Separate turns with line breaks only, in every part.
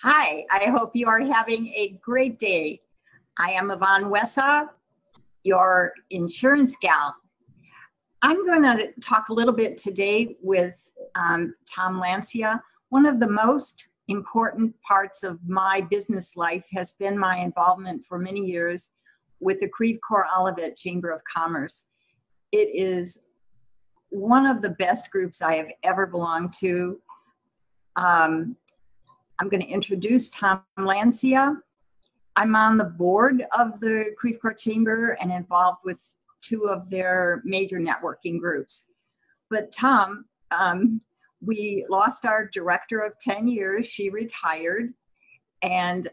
Hi, I hope you are having a great day. I am Yvonne Wessa, your insurance gal. I'm going to talk a little bit today with Tom Lancia. One of the most important parts of my business life has been my involvement for many years with the Creve Coeur Olivet Chamber of Commerce. It is one of the best groups I have ever belonged to. I'm going to introduce Tom Lancia. I'm on the board of the Creve Coeur Chamber and involved with two of their major networking groups. But Tom, we lost our director of 10 years. She retired. And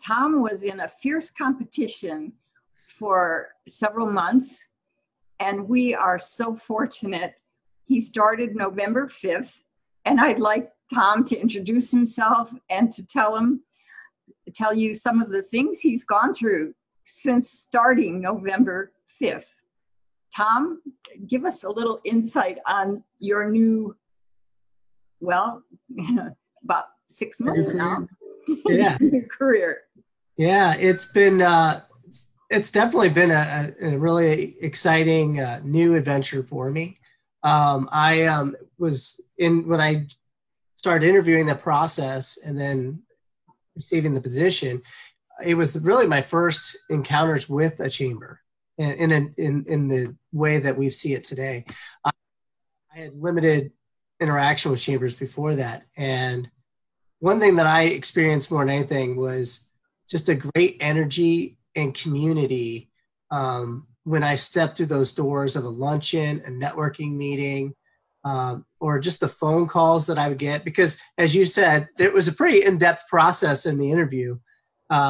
Tom was in a fierce competition for several months. And we are so fortunate. He started November 5th. And I'd like Tom to introduce himself and to tell you some of the things he's gone through since starting November 5th. Tom, give us a little insight on your new, well, about 6 months now,
yeah,
career.
Yeah, it's definitely been a really exciting new adventure for me. I was when I started interviewing the process and then receiving the position, it was really my first encounters with a chamber in the way that we see it today. I had limited interaction with chambers before that. And one thing that I experienced more than anything was just a great energy and community when I stepped through those doors of a luncheon, a networking meeting, or just the phone calls that I would get, because as you said, it was a pretty in-depth process in the interview.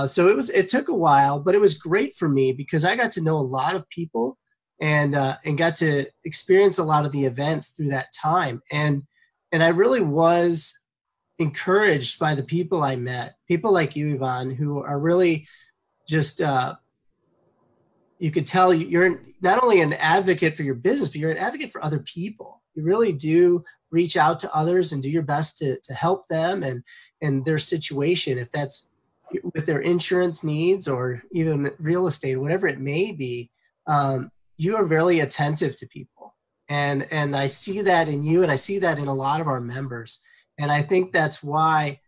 So it took a while, but it was great for me because I got to know a lot of people and got to experience a lot of the events through that time. And I really was encouraged by the people I met, people like you, Yvonne, who are really just, you could tell you're not only an advocate for your business, but you're an advocate for other people. You really do reach out to others and do your best to help them and their situation, if that's with their insurance needs or even real estate, whatever it may be. You are very attentive to people. And I see that in you, and I see that in a lot of our members. And I think that's why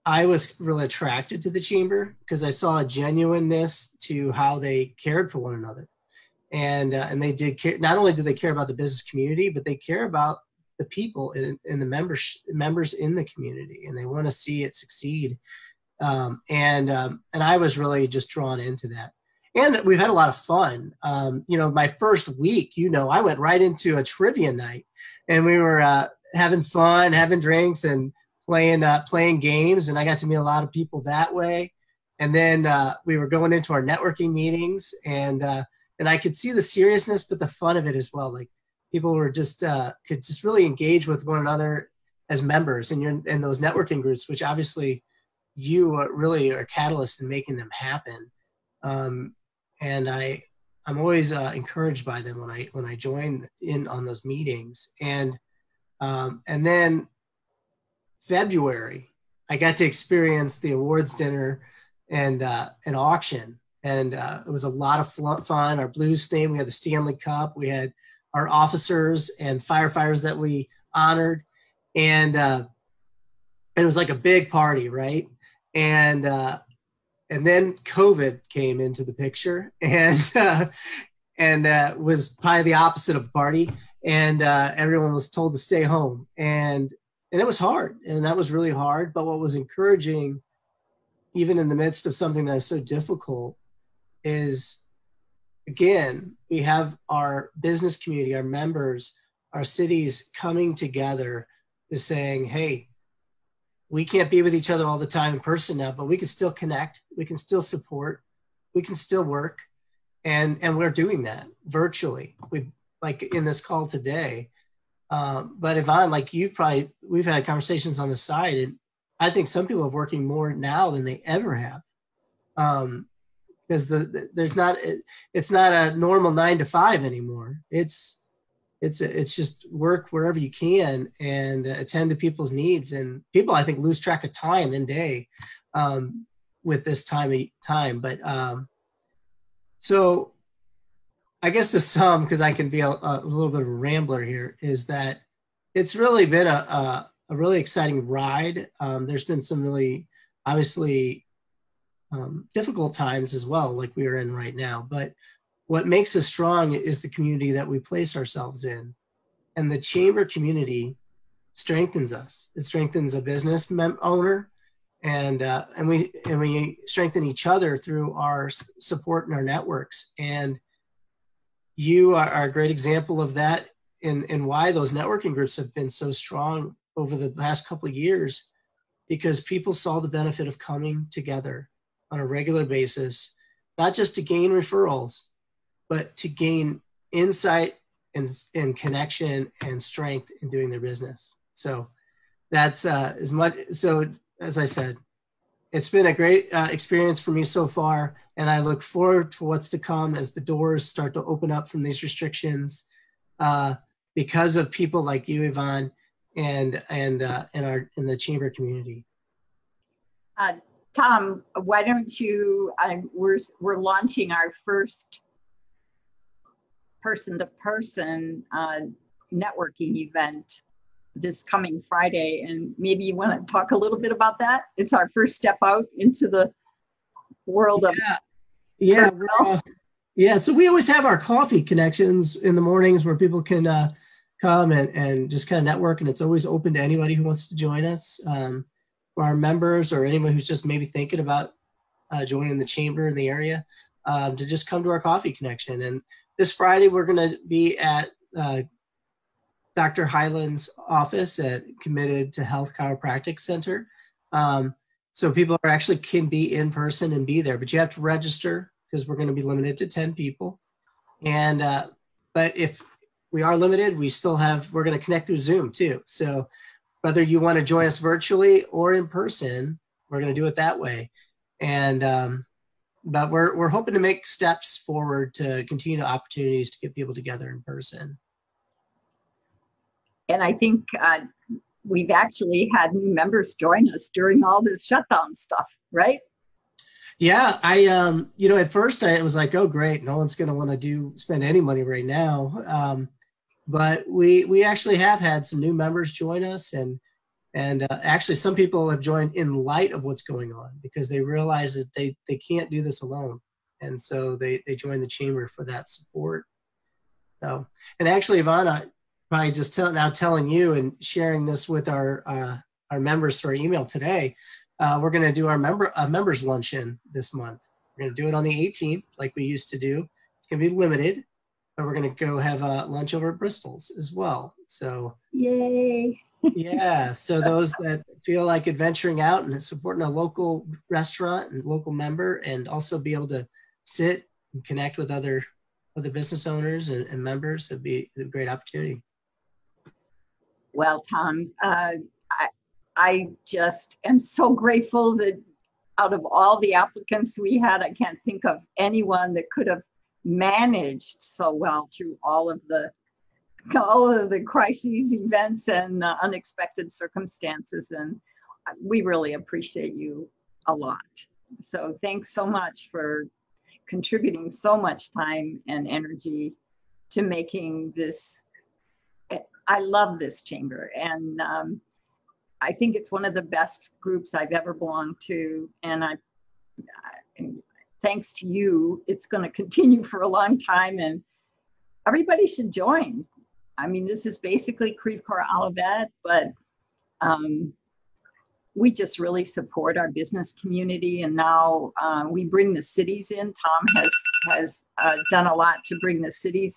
I was really attracted to the chamber, because I saw a genuineness to how they cared for one another. And they did care. Not only do they care about the business community, but they care about the people and the members in the community, and they want to see it succeed. And I was really just drawn into that. And we've had a lot of fun. My first week, I went right into a trivia night, and we were having fun, having drinks, and playing games. And I got to meet a lot of people that way. And then we were going into our networking meetings, and I could see the seriousness, but the fun of it as well. Like, people were just could just really engage with one another as members in those networking groups, which obviously you really are a catalyst in making them happen. And I'm always encouraged by them when I join in on those meetings. And then February, I got to experience the awards dinner and an auction. And it was a lot of fun. Our Blues theme, we had the Stanley Cup. We had our officers and firefighters that we honored. And it was like a big party, right? And then COVID came into the picture, and was probably the opposite of a party. And everyone was told to stay home. And it was hard. And that was really hard. But what was encouraging, even in the midst of something that is so difficult, is, again, we have our business community, our members, our cities coming together to saying, hey, we can't be with each other all the time in person now, but we can still connect, we can still support, we can still work. And we're doing that virtually. Like in this call today. But Yvonne, like we've had conversations on the side, and I think some people are working more now than they ever have. Because it's not a normal 9 to 5 anymore. It's it's just work wherever you can and attend to people's needs. And people, I think, lose track of time and day with this time. But so I guess to sum, because I can be a little bit of a rambler here, is that it's really been a really exciting ride. There's been some really, obviously, difficult times as well, like we are in right now. But what makes us strong is the community that we place ourselves in. And the chamber community strengthens us. It strengthens a business owner, and we strengthen each other through our support and our networks. And you are a great example of that, and why those networking groups have been so strong over the past couple of years, because people saw the benefit of coming together on a regular basis, not just to gain referrals, but to gain insight and connection and strength in doing their business. So that's as much. So as I said, it's been a great experience for me so far, and I look forward to what's to come as the doors start to open up from these restrictions, because of people like you, Yvonne, and in the chamber community.
Tom, why don't you? We're launching our first person-to-person networking event this coming Friday, and maybe you want to talk a little bit about that. It's our first step out into the world of
so we always have our coffee connections in the mornings where people can come and just kind of network, and it's always open to anybody who wants to join us, for our members or anyone who's just maybe thinking about joining the chamber in the area, to just come to our coffee connection. And this Friday we're going to be at Dr. Hyland's office at Committed to Health Chiropractic Center. So people can be in person and be there, but you have to register because we're going to be limited to 10 people. And, but if we are limited, we're going to connect through Zoom too. So whether you want to join us virtually or in person, we're going to do it that way. And, but we're hoping to make steps forward to continue opportunities to get people together in person.
And I think we've actually had new members join us during all this shutdown stuff, right?
Yeah, I at first it was like, oh great, no one's going to want to spend any money right now. But we actually have had some new members join us, and actually some people have joined in light of what's going on, because they realize that they can't do this alone, and so they join the chamber for that support. So, and actually, Ivana, by just telling you and sharing this with our members through our email today, we're going to do our members luncheon this month. We're going to do it on the 18th, like we used to do. It's going to be limited, but we're going to go have lunch over at Bristol's as well. So
yay!
Yeah, so those that feel like adventuring out and supporting a local restaurant and local member, and also be able to sit and connect with other business owners and members, it'd be a great opportunity.
Well, Tom, I just am so grateful that out of all the applicants we had, I can't think of anyone that could have managed so well through all of the crises, events, and unexpected circumstances. And we really appreciate you a lot. So thanks so much for contributing so much time and energy to making this. I love this chamber, and I think it's one of the best groups I've ever belonged to. And thanks to you, it's going to continue for a long time, and everybody should join. I mean, this is basically Creve Coeur Olivet, but we just really support our business community, and now we bring the cities in. Tom has done a lot to bring the cities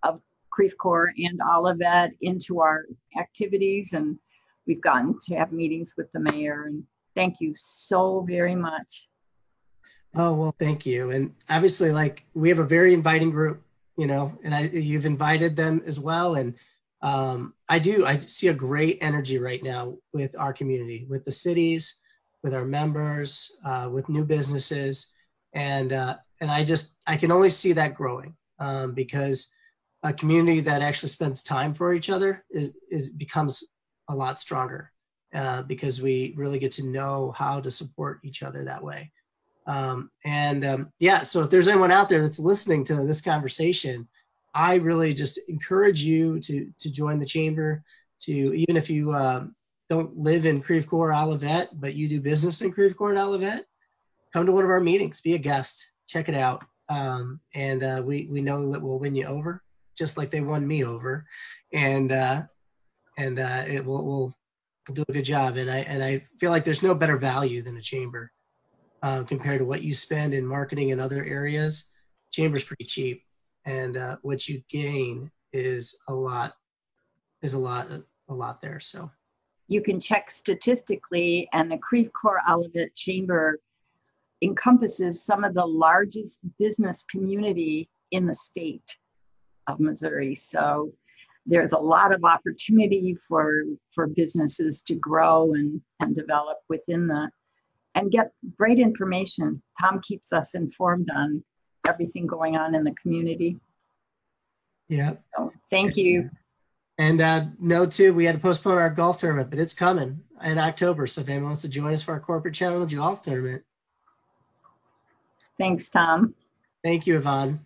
of Creve Coeur and Olivet into our activities, and we've gotten to have meetings with the mayor, and thank you so very much.
Oh, well, thank you. And obviously, like, we have a very inviting group, and you've invited them as well. And I see a great energy right now with our community, with the cities, with our members, with new businesses. And I can only see that growing, because a community that actually spends time for each other becomes a lot stronger because we really get to know how to support each other that way. Yeah, so if there's anyone out there that's listening to this conversation, I really just encourage you to join the chamber. Even if you don't live in Creve Coeur, Olivet, but you do business in Creve Coeur and Olivet, come to one of our meetings, be a guest, check it out. We know that we'll win you over, just like they won me over, we'll do a good job. And I feel like there's no better value than a chamber compared to what you spend in marketing in other areas. Chamber's pretty cheap, and what you gain is a lot there. So
you can check statistically, and the Creve Coeur Olivet Chamber encompasses some of the largest business community in the state of Missouri. So there's a lot of opportunity for businesses to grow and develop within and get great information. Tom keeps us informed on everything going on in the community.
Yeah.
So thank you.
And note too, we had to postpone our golf tournament, but it's coming in October. So if anyone wants to join us for our corporate challenge golf tournament.
Thanks, Tom.
Thank you, Yvonne.